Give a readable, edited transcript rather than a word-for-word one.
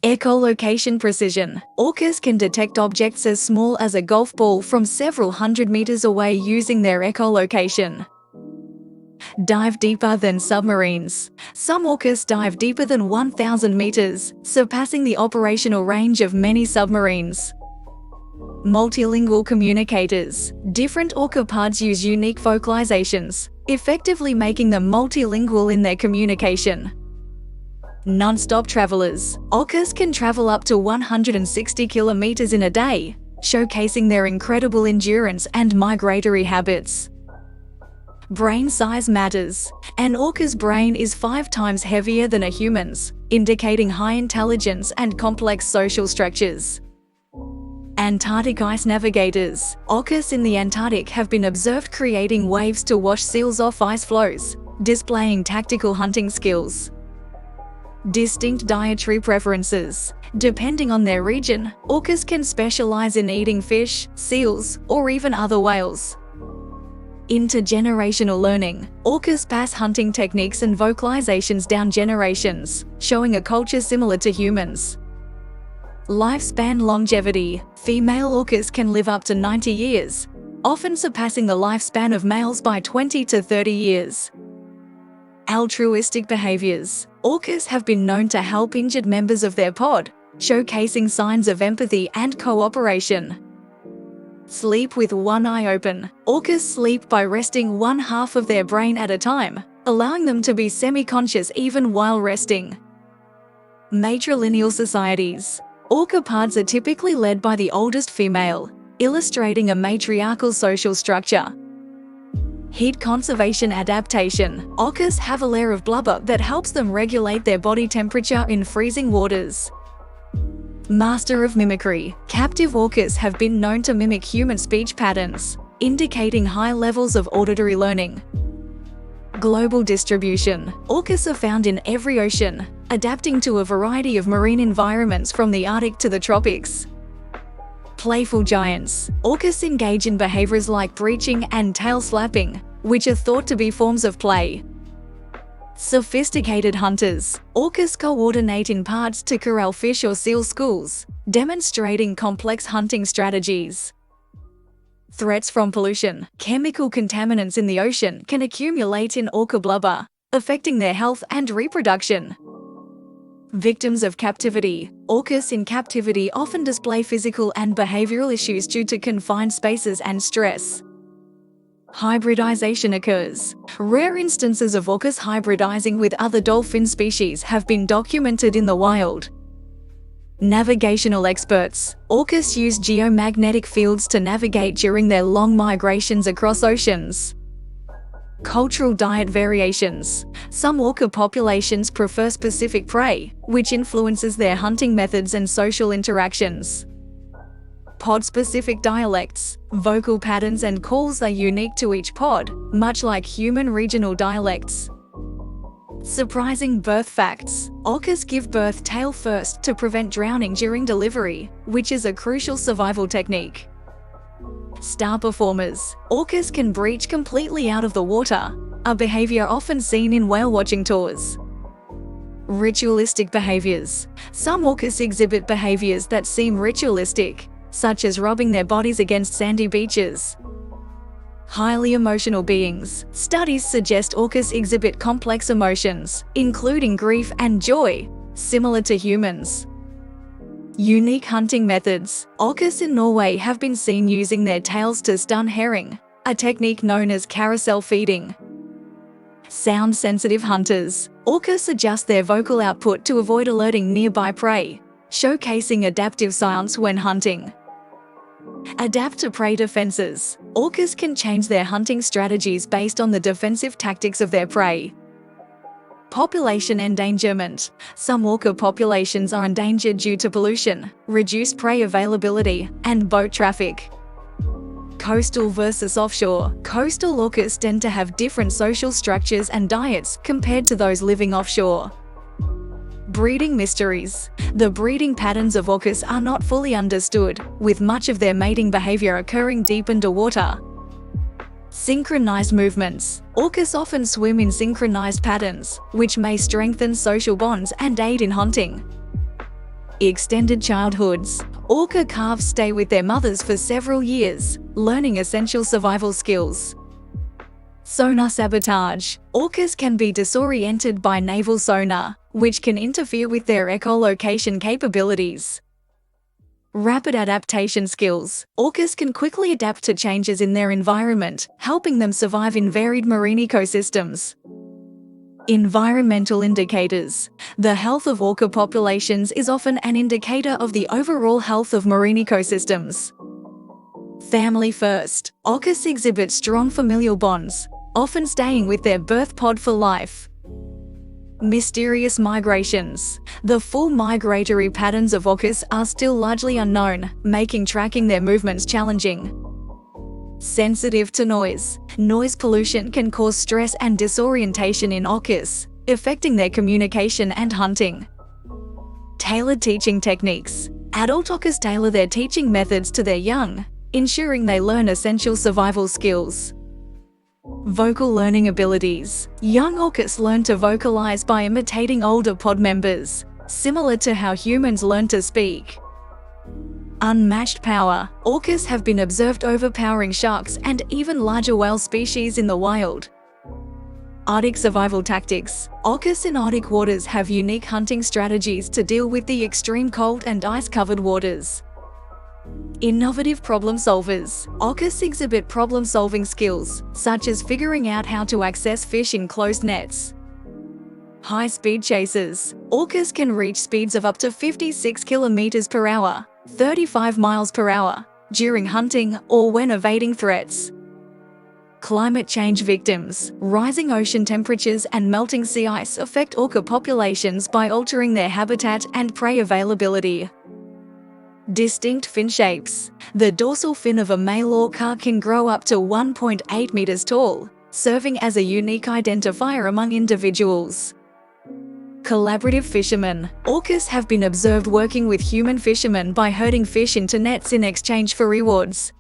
Echolocation precision. Orcas can detect objects as small as a golf ball from several hundred meters away using their echolocation. Dive deeper than submarines. Some orcas dive deeper than 1,000 meters, surpassing the operational range of many submarines. Multilingual communicators. Different orca pods use unique vocalizations, effectively making them multilingual in their communication. Non-stop travelers. Orcas can travel up to 160 kilometers in a day, showcasing their incredible endurance and migratory habits. Brain size matters. An orca's brain is 5 times heavier than a human's, indicating high intelligence and complex social structures. Antarctic ice navigators. Orcas in the Antarctic have been observed creating waves to wash seals off ice floes, displaying tactical hunting skills. Distinct dietary preferences. Depending on their region, orcas can specialize in eating fish, seals, or even other whales. Intergenerational learning. Orcas pass hunting techniques and vocalizations down generations, showing a culture similar to humans. Lifespan longevity. Female orcas can live up to 90 years, often surpassing the lifespan of males by 20 to 30 years. Altruistic behaviors. Orcas have been known to help injured members of their pod, showcasing signs of empathy and cooperation. Sleep with one eye open. Orcas sleep by resting one half of their brain at a time, allowing them to be semi-conscious even while resting. Matrilineal societies. Orca pods are typically led by the oldest female, illustrating a matriarchal social structure. Heat conservation adaptation. Orcas have a layer of blubber that helps them regulate their body temperature in freezing waters. Master of mimicry. Captive orcas have been known to mimic human speech patterns, indicating high levels of auditory learning. Global distribution. Orcas are found in every ocean, adapting to a variety of marine environments from the Arctic to the tropics. Playful giants. Orcas engage in behaviors like breaching and tail slapping, which are thought to be forms of play. Sophisticated hunters. Orcas coordinate in parts to corral fish or seal schools, demonstrating complex hunting strategies. Threats from pollution. Chemical contaminants in the ocean can accumulate in orca blubber, affecting their health and reproduction. Victims of captivity. Orcas in captivity often display physical and behavioral issues due to confined spaces and stress. Hybridization occurs. Rare instances of orcas hybridizing with other dolphin species have been documented in the wild. Navigational experts. Orcas use geomagnetic fields to navigate during their long migrations across oceans. Cultural diet variations. Some orca populations prefer specific prey, which influences their hunting methods and social interactions. Pod-specific dialects. Vocal patterns and calls are unique to each pod, much like human regional dialects. Surprising birth facts. Orcas give birth tail first to prevent drowning during delivery, which is a crucial survival technique. Star performers. Orcas can breach completely out of the water, a behavior often seen in whale-watching tours. Ritualistic behaviors. Some orcas exhibit behaviors that seem ritualistic, such as rubbing their bodies against sandy beaches. Highly emotional beings. Studies suggest orcas exhibit complex emotions, including grief and joy, similar to humans. Unique hunting methods. Orcas in Norway have been seen using their tails to stun herring, a technique known as carousel feeding. Sound-sensitive hunters. Orcas adjust their vocal output to avoid alerting nearby prey, showcasing adaptive silence when hunting. Adapt to prey defenses. Orcas can change their hunting strategies based on the defensive tactics of their prey. Population endangerment. Some orca populations are endangered due to pollution, reduced prey availability, and boat traffic. Coastal versus offshore. Coastal orcas tend to have different social structures and diets compared to those living offshore. Breeding mysteries. The breeding patterns of orcas are not fully understood, with much of their mating behavior occurring deep underwater. Synchronized movements. Orcas often swim in synchronized patterns, which may strengthen social bonds and aid in hunting. Extended childhoods. Orca calves stay with their mothers for several years, learning essential survival skills. Sonar sabotage. Orcas can be disoriented by naval sonar, which can interfere with their echolocation capabilities. Rapid adaptation skills. Orcas can quickly adapt to changes in their environment, helping them survive in varied marine ecosystems. Environmental indicators. The health of orca populations is often an indicator of the overall health of marine ecosystems. Family first. Orcas exhibit strong familial bonds, often staying with their birth pod for life. Mysterious migrations. The full migratory patterns of orcas are still largely unknown, making tracking their movements challenging. Sensitive to noise. Noise pollution can cause stress and disorientation in orcas, affecting their communication and hunting. Tailored teaching techniques. Adult orcas tailor their teaching methods to their young, ensuring they learn essential survival skills. Vocal learning abilities. Young orcas learn to vocalize by imitating older pod members, similar to how humans learn to speak. Unmatched power. Orcas have been observed overpowering sharks and even larger whale species in the wild. Arctic survival tactics. Orcas in Arctic waters have unique hunting strategies to deal with the extreme cold and ice-covered waters. Innovative problem solvers. Orcas exhibit problem-solving skills, such as figuring out how to access fish in closed nets. High-speed chasers. Orcas can reach speeds of up to 56 km per hour, 35 miles per hour, during hunting or when evading threats. Climate change victims. Rising ocean temperatures and melting sea ice affect orca populations by altering their habitat and prey availability. Distinct fin shapes. The dorsal fin of a male orca can grow up to 1.8 meters tall, serving as a unique identifier among individuals. Collaborative fishermen. Orcas have been observed working with human fishermen by herding fish into nets in exchange for rewards.